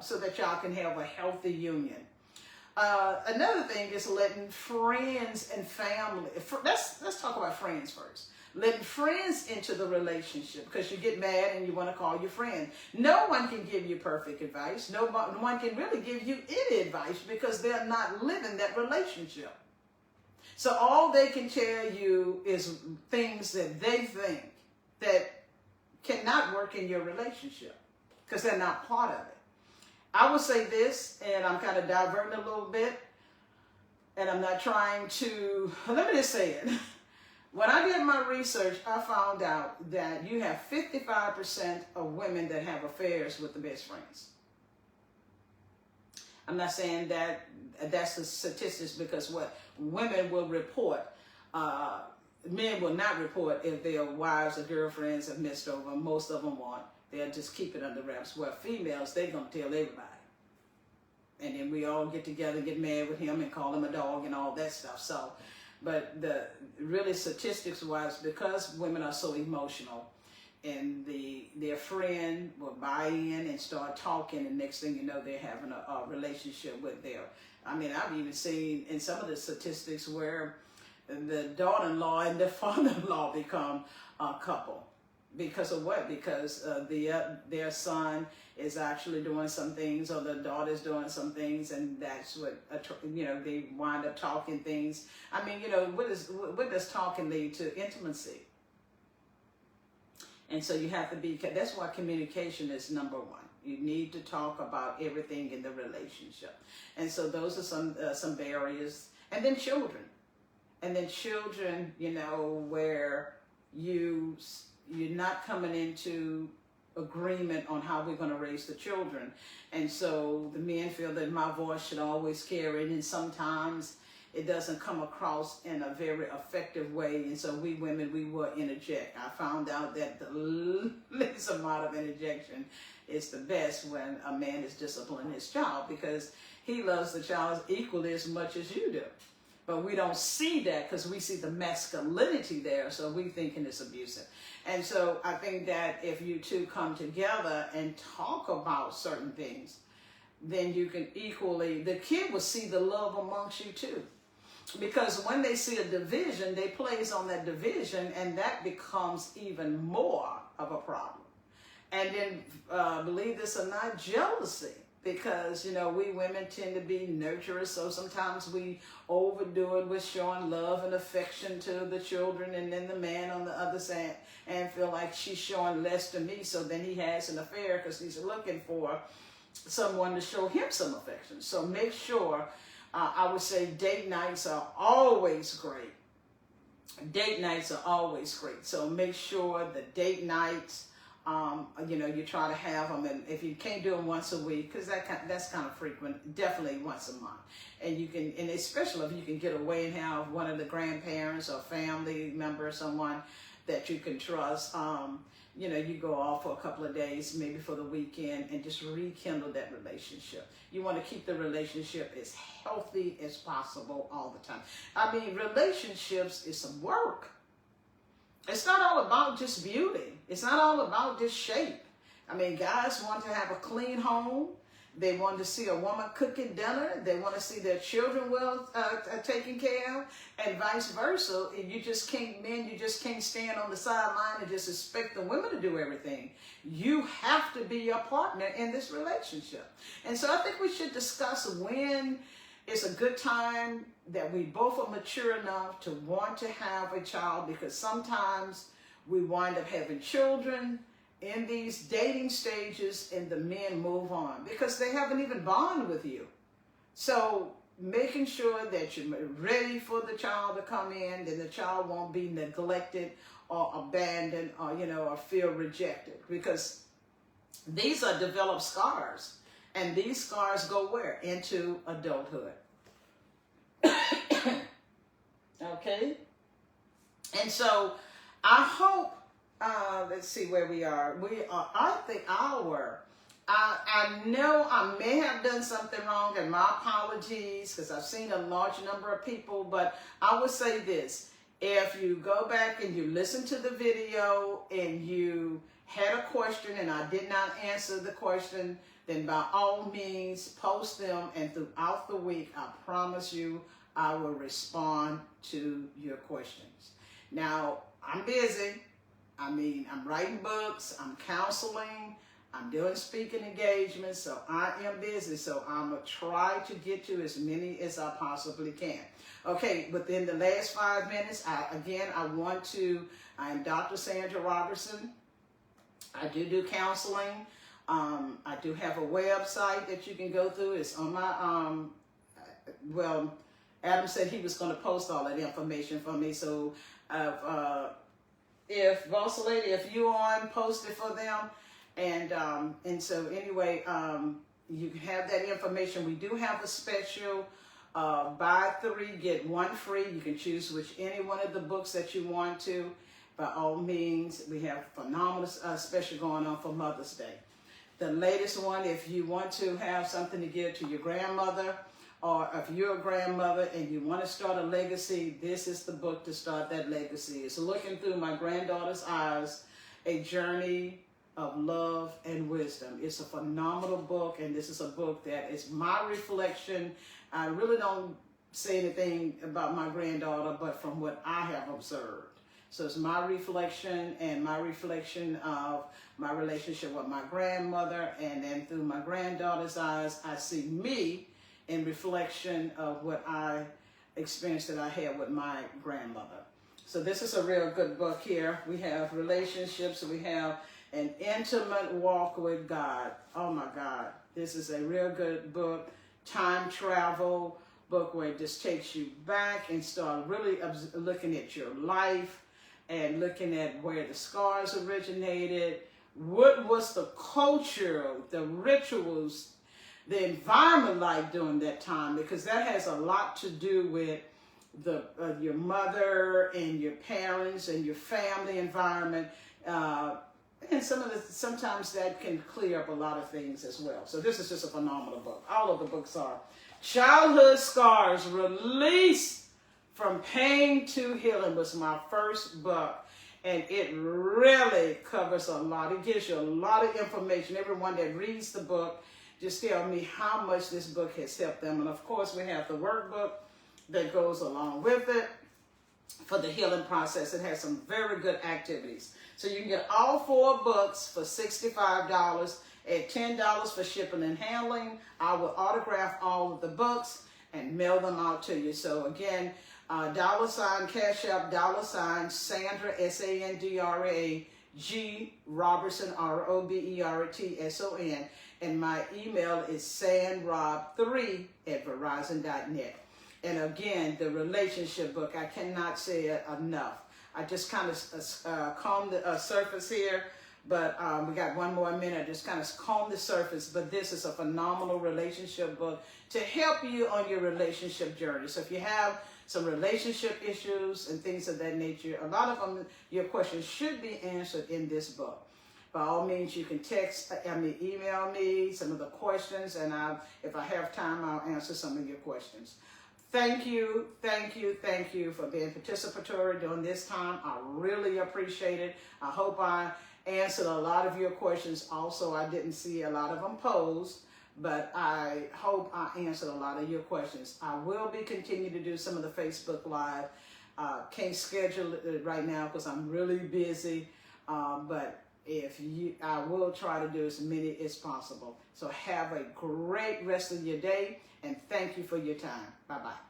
so that y'all can have a healthy union. Another thing is letting friends and family, let's talk about friends first. Letting friends into the relationship, because you get mad and you want to call your friend. No one can give you perfect advice. No one can really give you any advice because they're not living that relationship. So all they can tell you is things that they think that cannot work in your relationship because they're not part of it. I will say this, and I'm kind of diverting a little bit, and I'm not trying to, let me just say it. When I did my research, I found out that you have 55% of women that have affairs with the best friends. I'm not saying that that's the statistics, because what women will report, men will not report if their wives or girlfriends have missed over. Most of them won't. They'll just keep it under wraps. Well, females, they're going to tell everybody. And then we all get together, get mad with him and call him a dog and all that stuff. So, but the really statistics wise, because women are so emotional, and their friend will buy in and start talking, and next thing you know, they're having a relationship with their, I mean, I've even seen in some of the statistics where the daughter-in-law and the father-in-law become a couple. Because of what? Because their son is actually doing some things, or the daughter's doing some things, and that's what, they wind up talking things. I mean, what does talking lead to? Intimacy. And so you have to be, that's why communication is number one. You need to talk about everything in the relationship. And so those are some barriers. And then children. And then children, where you're not coming into agreement on how we're going to raise the children. And so the men feel that my voice should always carry, and sometimes it doesn't come across in a very effective way. And so we women, we will interject. I found out that the least amount of interjection is the best when a man is disciplining his child, because he loves the child equally as much as you do. But we don't see that because we see the masculinity there, so we thinking it's abusive. And so I think that if you two come together and talk about certain things, then you can equally, the kid will see the love amongst you too. Because when they see a division, they plays on that division, and that becomes even more of a problem. And then, believe this or not, jealousy. Because, we women tend to be nurturers, so sometimes we overdo it with showing love and affection to the children, and then the man on the other side and feel like she's showing less to me, so then he has an affair because he's looking for someone to show him some affection. So make sure, I would say date nights are always great. Date nights are always great. So make sure the date nights, you try to have them, and if you can't do them once a week, because that's kind of frequent, definitely once a month. And you can, and especially if you can get away and have one of the grandparents or family member, someone that you can trust, you go off for a couple of days, maybe for the weekend, and just rekindle that relationship. You want to keep the relationship as healthy as possible all the time. I mean, relationships is some work. It's not all about just beauty. It's not all about just shape. I mean, guys want to have a clean home. They want to see a woman cooking dinner. They want to see their children well taken care of, and vice versa. And you just can't stand on the sideline and just expect the women to do everything. You have to be your partner in this relationship. And so I think we should discuss when it's a good time that we both are mature enough to want to have a child, because sometimes we wind up having children in these dating stages and the men move on because they haven't even bonded with you. So making sure that you're ready for the child to come in, then the child won't be neglected or abandoned or, or feel rejected, because these are developed scars. And these scars go where? Into adulthood. Okay? And so I hope, let's see where we are. We are at the hour. I know I may have done something wrong, and my apologies, because I've seen a large number of people, but I would say this. If you go back and you listen to the video and you had a question and I did not answer the question, then by all means post them, and throughout the week, I promise you, I will respond to your questions. Now, I'm busy. I mean, I'm writing books, I'm counseling, I'm doing speaking engagements, so I am busy. So I'm going to try to get to as many as I possibly can. Okay, within the last 5 minutes, I am Dr. Sandra Robertson. I do counseling. I do have a website that you can go through. It's on my, Adam said he was going to post all that information for me. So If Boss Lady, if you on, post it for them. And so anyway, you can have that information. We do have a special buy 3, get 1 free. You can choose any one of the books that you want to. By all means, we have phenomenal special going on for Mother's Day. The latest one, if you want to have something to give to your grandmother, or if you're a grandmother and you want to start a legacy, this is the book to start that legacy. It's Looking Through My Granddaughter's Eyes, A Journey of Love and Wisdom. It's a phenomenal book, and this is a book that is my reflection. I really don't say anything about my granddaughter, but from what I have observed. So it's my reflection and my reflection of my relationship with my grandmother, and then through my granddaughter's eyes, I see me in reflection of what I experienced that I had with my grandmother. So this is a real good book here. We have relationships, we have an intimate walk with God. Oh my God, this is a real good book. Time travel book where it just takes you back and start really looking at your life and looking at where the scars originated, what was the culture, the rituals, the environment like during that time, because that has a lot to do with your mother and your parents and your family environment, and sometimes that can clear up a lot of things as well. So this is just a phenomenal book. All of the books are. Childhood Scars, Release from Pain to Healing was my first book, and it really covers a lot. It gives you a lot of information. Everyone that reads the book just tell me how much this book has helped them. And of course, we have the workbook that goes along with it for the healing process. It has some very good activities. So you can get all 4 books for $65 at $10 for shipping and handling. I will autograph all of the books and mail them out to you. So again, $ Cash App, $ Sandra, Sandra G Robertson, Robertson, and my email is sandrob3@verizon.net. And again, the relationship book, I cannot say it enough. I just kind of combed the surface here, but we got 1 more minute. I just kind of combed the surface, but this is a phenomenal relationship book to help you on your relationship journey. So if you have some relationship issues and things of that nature, a lot of them, your questions should be answered in this book. By all means, you can email me some of the questions, and if I have time, I'll answer some of your questions. Thank you for being participatory during this time. I really appreciate it. I hope I answered a lot of your questions. Also, I didn't see a lot of them posed, but I hope I answered a lot of your questions. I will be continuing to do some of the Facebook Live. Can't schedule it right now because I'm really busy, but I will try to do as many as possible. So have a great rest of your day, and thank you for your time. Bye-bye.